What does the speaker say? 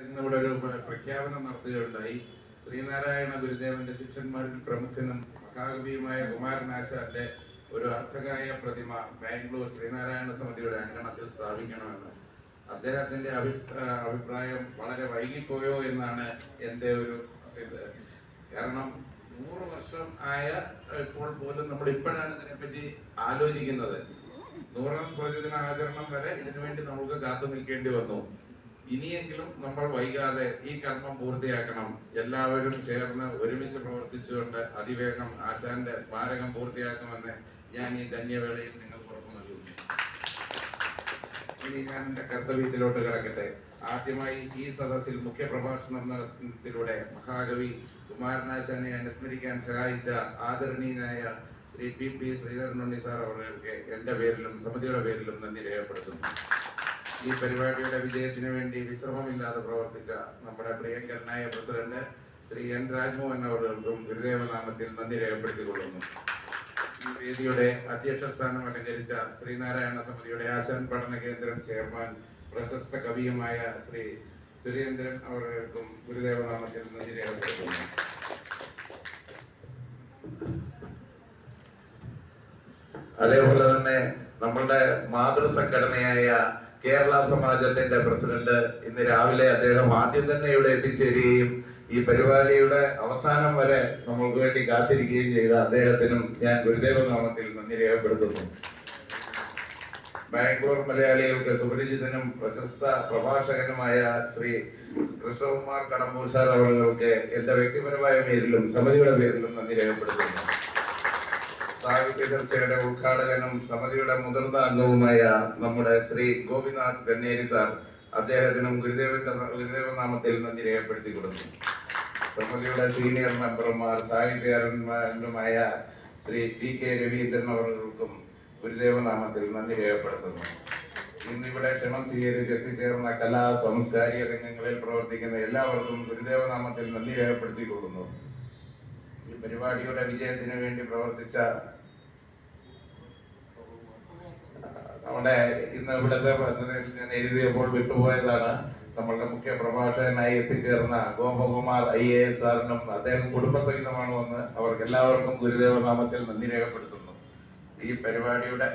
ഇന്നിവിടെ ഒരു പ്രഖ്യാപനം നടത്തുകയുണ്ടായി. ശ്രീനാരായണ ഗുരുദേവന്റെ ശിഷ്യന്മാരിൽ പ്രമുഖനും മഹാകവിയുമായ കുമാരനാശാന്റെ ഒരു അർത്ഥകായ പ്രതിമ ബാംഗ്ലൂർ ശ്രീനാരായണ സമിതിയുടെ അങ്കണത്തിൽ സ്ഥാപിക്കണമെന്ന്. അദ്ദേഹത്തിന്റെ അഭിപ്രായം വളരെ വൈകിപ്പോയോ എന്നാണ് എൻ്റെ ഒരു ഇത്. കാരണം 100 വർഷം ആയ ഇപ്പോൾ പോലും നമ്മൾ ഇപ്പോഴാണ് ഇതിനെപ്പറ്റി ആലോചിക്കുന്നത്. 100ാം സ്മൃതിദിന ആചരണം വരെ ഇതിനുവേണ്ടി നമുക്ക് കാത്തു നിൽക്കേണ്ടി വന്നു. ഇനിയെങ്കിലും നമ്മൾ വൈകാതെ ഈ കർമ്മം പൂർത്തിയാക്കണം. എല്ലാവരും ചേർന്ന് ഒരുമിച്ച് പ്രവർത്തിച്ചുകൊണ്ട് അതിവേഗം ആശാന്റെ സ്മാരകം പൂർത്തിയാക്കുമെന്ന് ഞാൻ ഈ ധന്യവേളയിൽ നിങ്ങൾക്ക് ഉറപ്പു നൽകുന്നു. ഇനി ഞാൻ എൻ്റെ കർത്തവ്യത്തിലോട്ട് കിടക്കട്ടെ. ആദ്യമായി ഈ സദസ്സിൽ മുഖ്യ പ്രഭാഷണം നടത്തുന്നതിലൂടെ മഹാകവി കുമാരനാശാനെ അനുസ്മരിക്കാൻ സഹായിച്ച ആദരണീയനായ ശ്രീ പി ശ്രീധരനുണ്ണി സാർ അവർക്ക് എൻ്റെ പേരിലും സമിതിയുടെ പേരിലും നന്ദി രേഖപ്പെടുത്തുന്നു. ഈ പരിപാടിയുടെ വിജയത്തിന് വേണ്ടി വിശ്രമമില്ലാതെ പ്രവർത്തിച്ച നമ്മുടെ പ്രിയങ്കരനായ പ്രസിഡന്റ് ശ്രീ എൻ രാജ്മോഹൻ അവർക്കും ഗുരുദേവനാമത്തിൽ നന്ദി രേഖപ്പെടുത്തിക്കൊള്ളുന്നു. ഈ വേദിയുടെ അധ്യക്ഷ സ്ഥാനം അലങ്കരിച്ച ശ്രീനാരായണ സമിതിയുടെ ആശാൻ പഠന കേന്ദ്രം ചെയർമാൻ പ്രശസ്ത കവിയുമായ ശ്രീ സുരേന്ദ്രൻ അവർക്കും ഗുരുദേവനാമത്തിൽ നന്ദി രേഖപ്പെടുത്തുന്നു. അതേപോലെ തന്നെ നമ്മളുടെ മാതൃസംഘടനയായ കേരള സമാജത്തിന്റെ പ്രസിഡന്റ് ഇന്ന് രാവിലെ അദ്ദേഹം ആദ്യം തന്നെ ഇവിടെ എത്തിച്ചേരുകയും ഈ പരിപാടിയുടെ അവസാനം വരെ നമ്മൾക്ക് വേണ്ടി കാത്തിരിക്കുകയും ചെയ്ത അദ്ദേഹത്തിനും ഞാൻ ഗുരുദേവനാമത്തിൽ നന്ദി രേഖപ്പെടുത്തുന്നു. ബാംഗ്ലൂർ മലയാളികൾക്ക് സുപരിചിതനും പ്രശസ്ത പ്രഭാഷകനുമായ ശ്രീ കൃഷ്ണകുമാർ കടമ്പൂർ സാർ അവർക്ക് എന്റെ വ്യക്തിപരമായ പേരിലും സമിതിയുടെ പേരിലും നന്ദി രേഖപ്പെടുത്തുന്നു. സാഹിത്യ ചർച്ചയുടെ ഉദ്ഘാടകനും സമിതിയുടെ മുതിർന്ന അംഗവുമായ നമ്മുടെ ശ്രീ ഗോപിനാഥ് ഗന്നേരി സാർ, അദ്ദേഹത്തിനും ഗുരുദേവനാമത്തിൽ നന്ദി രേഖപ്പെടുത്തി കൊടുത്തു. സമിതിയുടെ സീനിയർ മെമ്പർമാർ സാഹിത്യകാരന്മാരുമായ ശ്രീ ടി കെ രവീന്ദ്രൻ അവർക്കും ഗുരുദേവനാമത്തിൽ നന്ദി രേഖപ്പെടുത്തുന്നു. ഇന്നിവിടെ ക്ഷണം സ്വീകരിച്ച് എത്തിച്ചേർന്ന കലാ സാംസ്കാരിക രംഗങ്ങളിൽ പ്രവർത്തിക്കുന്ന എല്ലാവർക്കും ഗുരുദേവനാമത്തിൽ നന്ദി രേഖപ്പെടുത്തിക്കൊള്ളുന്നു. ഈ പരിപാടിയുടെ വിജയത്തിന് വേണ്ടി പ്രവർത്തിച്ച നമ്മുടെ ഇന്ന് ഇവിടുത്തെ ഞാൻ എഴുതിയപ്പോൾ വിട്ടുപോയതാണ്, നമ്മളുടെ മുഖ്യ പ്രഭാഷകനായി എത്തിച്ചേർന്ന ഗോപകുമാർ IAS സാറിനും അദ്ദേഹം കുടുംബസഹിതമാണ് വന്ന് അവർക്ക് എല്ലാവർക്കും ഗുരുദേവനാമത്തിൽ നന്ദി രേഖപ്പെടുത്തുന്നു. ഈ പരിപാടിയുടെ